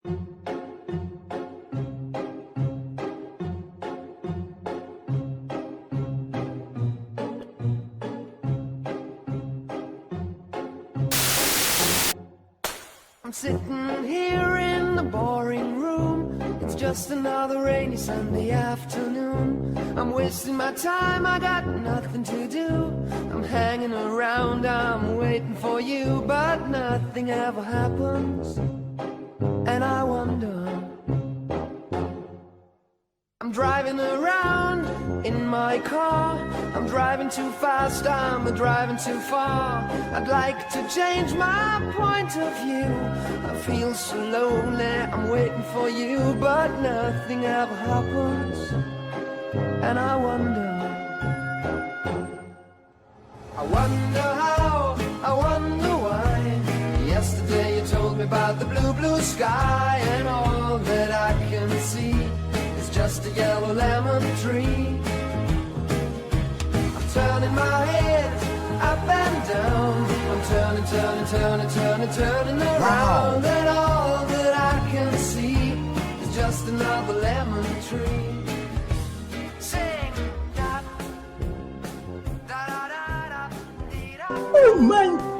I'm sitting here in the boring room. It's just another rainy Sunday afternoon. I'm wasting my time, I got nothing to do. I'm hanging around, I'm waiting for you, but nothing ever happens. And I wonder, I'm driving around in my car. I'm driving too fast, I'm driving too far. I'd like to change my point of view. I feel so lonely, I'm waiting for you, but nothing ever happens. And I wonder how, I wonder why. Yesterday you told me about the blue, blue sky, and all that I can see is just a yellow lemon tree. I'm turning my head up and down. I'm turning, turning, turning, turning, turning around. And all that I can see is just another lemon tree. Sing, da, da, da, da, da, dee, da. Oh my